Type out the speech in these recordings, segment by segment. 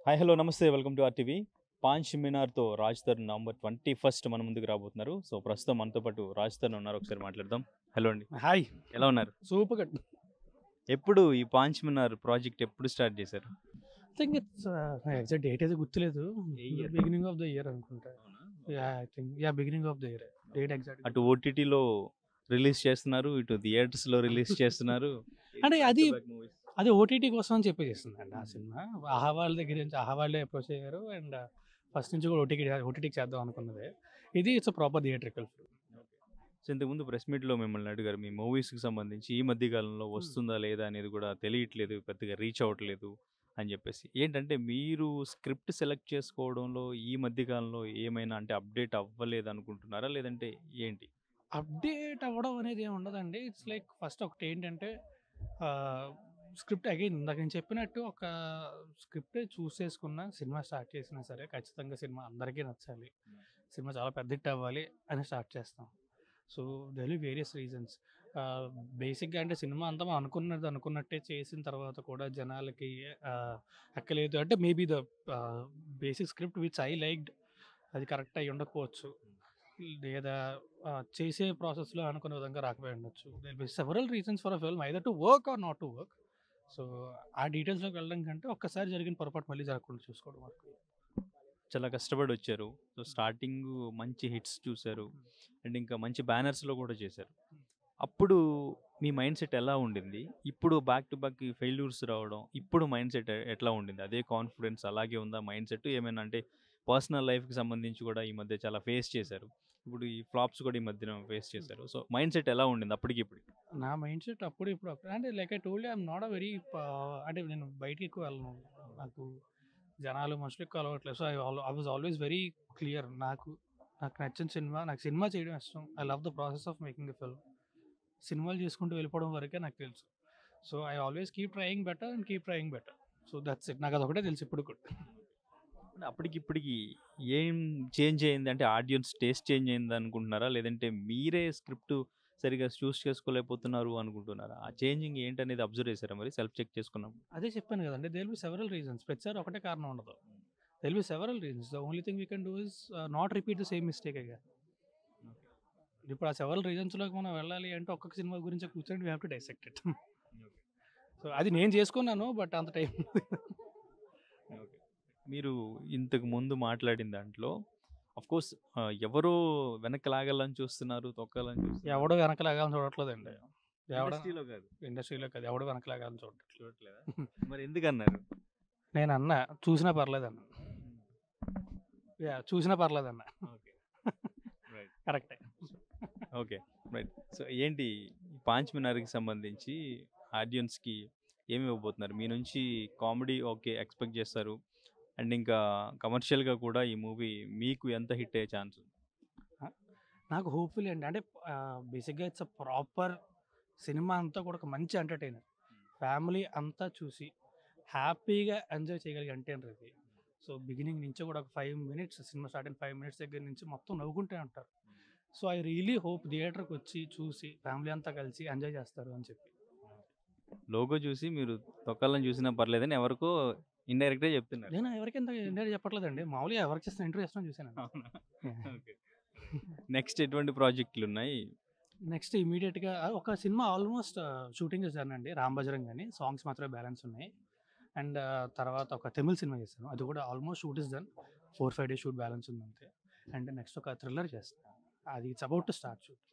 Hi hello నమస్తే welcome to RTV. Paanch మినార్తో Raj Tarun November 21 మన ముందుకు రాబోతున్నారు. సో ప్రస్తుతం మనతో పాటు రాజ్ తరుణ్ ఉన్నారు. ఒకసారి మాట్లాడదాం. హలో అండి, హాయ్ ఎలా ఉన్నారు? Super good. ఎప్పుడు ఈ పాంచ్ మినార్ ప్రాజెక్ట్ ఎప్పుడు స్టార్ట్ చేశారు? థింక్ ఇట్స్ ఎగ్జాక్ట్ డేట్ అయితే గుర్తులేదు. year? Beginning of the year అనుకుంటా. I think beginning of the year. Date exact అటు ఓటీటీలో రిలీజ్ చేస్తున్నారు, ఇటు థియేటర్స్లో రిలీజ్ చేస్తున్నారు. అంటే అది ఓటీటీ కోసం అని చెప్పి చేస్తుందండి ఆ సినిమా. ఆహా వాళ్ళ దగ్గర నుంచి ఆహా వాళ్ళే అప్రోచ్ అయ్యారు అండ్ ఫస్ట్ నుంచి కూడా ఓటీటీకి చేద్దాం అనుకున్నదే. ఇది ఇట్స్ ప్రాపర్ థియేట్రికల్. సో ఇంతకుముందు ప్రెస్ మీట్లో మిమ్మల్ని అడిగారు, మీ మూవీస్కి సంబంధించి ఈ మధ్య కాలంలో వస్తుందా లేదా అనేది కూడా తెలియట్లేదు, పెద్దగా రీచ్ అవ్వట్లేదు అని చెప్పేసి. ఏంటంటే మీరు స్క్రిప్ట్ సెలెక్ట్ చేసుకోవడంలో ఈ మధ్య కాలంలో ఏమైనా అంటే అప్డేట్ అవ్వలేదు అనుకుంటున్నారా, లేదంటే ఏంటి? అప్డేట్ అవ్వడం అనేది ఏమి ఉండదండి. ఇట్స్ లైక్ ఫస్ట్ ఒకటి ఏంటంటే స్క్రిప్ట్ అగైన్ ఇందాక నేను చెప్పినట్టు ఒక స్క్రిప్ట్ చూసేసుకున్న సినిమా స్టార్ట్ చేసినా సరే ఖచ్చితంగా సినిమా అందరికీ నచ్చాలి, సినిమా చాలా పెద్ద హిట్ అవ్వాలి అని స్టార్ట్ చేస్తాం. So there will various reasons. బేసిక్గా అంటే సినిమా అంతా మనం అనుకున్నట్టే చేసిన తర్వాత కూడా జనాలకి ఎక్కలేదు అంటే maybe the basic script which I liked అది కరెక్ట్ అయ్యి ఉండకపోవచ్చు, లేదా చేసే ప్రాసెస్లో అనుకున్న విధంగా రాకపోయి ఉండొచ్చు. There be several reasons for a film either to work or not to work. So ఆ డీటెయిల్స్లోకి వెళ్ళడం కంటే ఒక్కసారి జరిగిన పొరపాటు మళ్ళీ జరగకుండా చూసుకోవడం వరకు. చాలా కష్టపడి వచ్చారు. సో స్టార్టింగ్ మంచి హిట్స్ చూశారు అండ్ ఇంకా మంచి బ్యానర్స్లో కూడా చేశారు. అప్పుడు మీ మైండ్ సెట్ ఎలా ఉండింది? ఇప్పుడు బ్యాక్ టు బ్యాక్ ఫెయిల్యూర్స్ రావడం, ఇప్పుడు మైండ్ సెట్ ఎట్లా ఉండింది? అదే కాన్ఫిడెన్స్ అలాగే ఉందా మైండ్ సెట్? ఏమైనా అంటే పర్సనల్ లైఫ్కి సంబంధించి కూడా ఈ మధ్య చాలా ఫేస్ చేశారు, ఇప్పుడు ఈ ఫ్లాప్స్ కూడా ఈ మధ్యన ఫేస్ చేశారు. సో మైండ్ సెట్ ఎలా ఉండింది అప్పటికి ఇప్పుడు? నా మైండ్ సెట్ అప్పుడు ఇప్పుడు అంటే like I told I'm not a very అంటే నేను బయటికి ఎక్కువ వెళ్ళను, నాకు జనాలు మనుషులు ఎక్కువ అలవట్లేదు. So I was always very clear. నాకు నచ్చిన సినిమా, నాకు సినిమా చేయడం ఇష్టం. I love the process of making a film. సినిమాలు చేసుకుంటూ వెళ్ళిపోవడం వరకే నాకు తెలుసు. So I always keep trying better and keep trying better. So that's it. నాకు అదొకటే తెలుసు ఇప్పుడు కూడా. అంటే అప్పటికి ఇప్పటికి ఏం చేంజ్ అయింది? అంటే ఆడియన్స్ టేస్ట్ చేంజ్ అయింది అనుకుంటున్నారా, లేదంటే మీరే స్క్రిప్ట్ సరిగా చూస్ చేసుకోలేకపోతున్నారు అనుకుంటున్నారా? ఆ చేంజింగ్ ఏంటనేది అబ్జర్వ్ చేశారా, మరి సెల్ఫ్ చెక్ చేసుకున్నాం? అదే చెప్పాను కదండి, there will be several reasons. ప్రతిసారి ఒకటే కారణం ఉండదు. There will be several reasons. The only thing we can do is not repeat the same mistake again. ఇప్పుడు ఆ సెవరల్ రీజన్స్లోకి మనం వెళ్ళాలి అంటే ఒక్కొక్క సినిమా గురించి కూర్చొని we have to dissect it. So అది నేను చేసుకున్నాను, బట్ అంత టైం మీరు ఇంతకు ముందు మాట్లాడిన దాంట్లో కోర్స్ ఎవరో వెనక్కి లాగాలని చూస్తున్నారు, తొక్కాలని చూస్తున్నారు. ఎవడో వెనకలాగాలని చూడట్లేదండి. ఇండస్ట్రీలో కాదు, ఇండస్ట్రీలో కాదు, ఎవడో వెనకలాగాలని చూడట్లేదు. చూడట్లేదా? మరి ఎందుకన్నారు? నేను అన్నా చూసినా పర్లేదన్న. చూసినా పర్లేదన్న. ఓకే, రైట్, కరెక్టే. Okay, right. సో ఏంటి పాంచ్ మినార్కి సంబంధించి ఆడియన్స్కి ఏమి ఇవ్వబోతున్నారు మీ నుంచి? కామెడీ ఓకే ఎక్స్పెక్ట్ చేస్తారు, అండ్ ఇంకా కమర్షియల్గా కూడా ఈ మూవీ మీకు ఎంత హిట్ అయ్యే ఛాన్స్ ఉంది? నాకు హోప్ఫుల్ అండి. అంటే బేసిక్గా ఇట్స్ అ ప్రాపర్ సినిమా అంతా కూడా ఒక మంచి ఎంటర్టైనర్. ఫ్యామిలీ అంతా చూసి హ్యాపీగా ఎంజాయ్ చేయగలిగే ఎంటర్టైనర్ ఇది. సో బిగినింగ్ నుంచి కూడా ఒక 5 మినిట్స్, సినిమా స్టార్ట్ అయిన 5 మినిట్స్ దగ్గర నుంచి మొత్తం నవ్వుకుంటే ఉంటారు. సో ఐ రియలీ హోప్ థియేటర్కి వచ్చి చూసి ఫ్యామిలీ అంతా కలిసి ఎంజాయ్ చేస్తారు అని చెప్పి. లోగో చూసి మీరు తొక్కాలని చూసినా పర్లేదని ఎవరికో ఇండైరెక్ట్గా చెప్తున్నారు. నేను ఎవరికి ఎంత ఇండియా చెప్పట్లేదండి, మామూలుగా ఎవరికి చేసిన ఇంటర్వ్యూ చేస్తాను చూసాను. నెక్స్ట్ ఎటువంటి ప్రాజెక్టులు ఉన్నాయి? నెక్స్ట్ ఇమీడియట్గా ఒక సినిమా ఆల్మోస్ట్ షూటింగ్ చేశానండి, రామ్ బజరంగ్ అని. సాంగ్స్ మాత్రమే బ్యాలెన్స్ ఉన్నాయి. అండ్ తర్వాత ఒక తమిళ్ సినిమా చేశాను, అది కూడా almost shoot is done. 4-5 days shoot balance ఉంది అంతే. అండ్ నెక్స్ట్ ఒక థ్రిల్లర్ చేస్తాను, అది it's about to start shoot.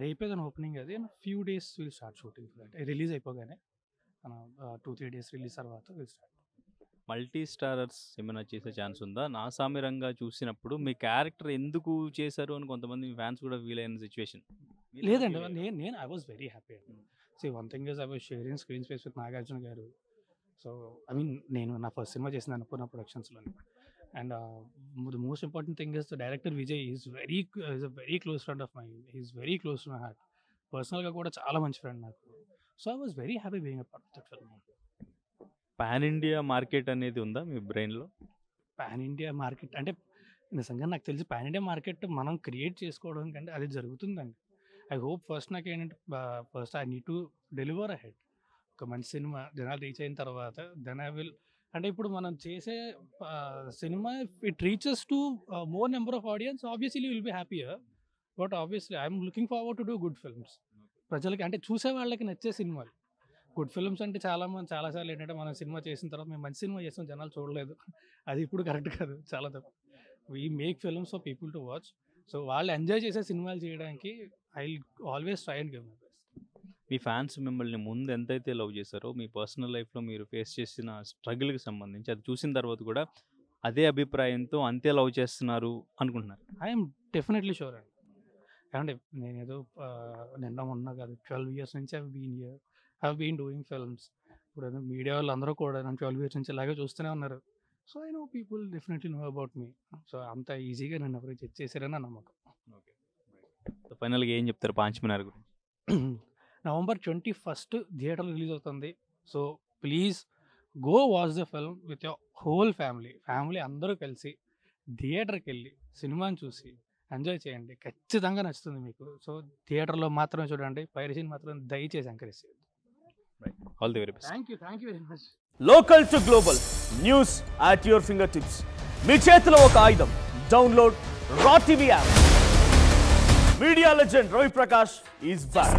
రేపే దాని ఓపెనింగ్, అది few days will start shooting. Release అయిపోగానే 2-3 డేస్ రిలీజ్ తర్వాత విల్ స్టార్ట్. మల్టీ స్టారర్స్ ఏమైనా చేసే ఛాన్స్ ఉందా? నా సామిరంగా చూసినప్పుడు మీ క్యారెక్టర్ ఎందుకు చేశారు అని కొంతమంది ఫ్యాన్స్ కూడా ఫీల్ అయిన సిచ్యువేషన్ లేదండి, నేను ఐ వాజ్ వెరీ హ్యాపీ అండి. See one thing is I was sharing screen space with Nagarjuna garu. So I mean నేను నా ఫస్ట్ సినిమా చేసిన అన్నపూర్ణ ప్రొడక్షన్స్లోని. And the most important thing is the director Vijay is a very close friend of my, is very close to my heart. పర్సనల్గా కూడా చాలా మంచి friend నాకు. So I was very happy being a part of that film. Pan India market అనేది ఉందా మీ బ్రెయిన్లో? Pan India market అంటే నిజంగా నాకు తెలిసి పాన్ ఇండియా మార్కెట్ మనం క్రియేట్ చేసుకోవడం కంటే అది జరుగుతుందండి. ఐ హోప్ ఫస్ట్ నాకు ఏంటంటే first I need to deliver a head. ఒక మంచి సినిమా జనాలు రీచ్ అయిన తర్వాత దెన్ ఐ విల్ అంటే ఇప్పుడు మనం చేసే cinema it reaches to more number of audience, obviously will be happier. But obviously I'm looking forward to do good films. ప్రజలకి అంటే చూసే వాళ్ళకి నచ్చే సినిమాలు. గుడ్ ఫిల్మ్స్ అంటే చాలాసార్లు ఏంటంటే మనం సినిమా చేసిన తర్వాత మేము మంచి సినిమా చేస్తాం, జనాలు చూడలేదు, అది ఇప్పుడు కరెక్ట్ కాదు, చాలా తప్పు. We make films for people to watch. So వాళ్ళు ఎంజాయ్ చేసే సినిమాలు చేయడానికి I always try and give my best. Me fans మిమ్మల్ని ముందు ఎంతైతే లవ్ చేశారో మీ పర్సనల్ లైఫ్లో మీరు ఫేస్ చేసిన స్ట్రగుల్కి సంబంధించి అది చూసిన తర్వాత కూడా అదే అభిప్రాయంతో అంతే లవ్ చేస్తున్నారు అనుకుంటున్నారు? ఐఎమ్ డెఫినెట్లీ షూర్ అండి. ఏమంటే నేనేదో నిన్న మొన్న కాదు, 12 years నుంచి హ్యావ్ బీన్ డూయింగ్ ఫిల్మ్స్. ఇప్పుడు మీడియా వాళ్ళు అందరూ కూడా నన్ను 12 years నుంచి ఇలాగే చూస్తూనే ఉన్నారు. So I know people definitely know about me. So అంత ఈజీగా నన్ను ఎవరు జడ్జ్ చేశారని నా నమ్మకం. సో ఫైనల్గా ఏం చెప్తారు పాంచమినార్ గురించి? November 21st థియేటర్లో రిలీజ్ అవుతుంది. So please go watch the film with your whole family అందరూ కలిసి థియేటర్కి వెళ్ళి సినిమాని చూసి ఎంజాయ్ చేయండి, ఖచ్చితంగా నచ్చుతుంది మీకు. సో థియేటర్లో మాత్రమే చూడండి, పైరసీని మాత్రం దయచేసి ఎంకరేజ్ చేయండి. All the very best. Thank you very much. Local to global news at your finger tips. మీ చేతిలో ఒక ఆయుధం. Download raw TV app. Media legend Ravi Prakash is back.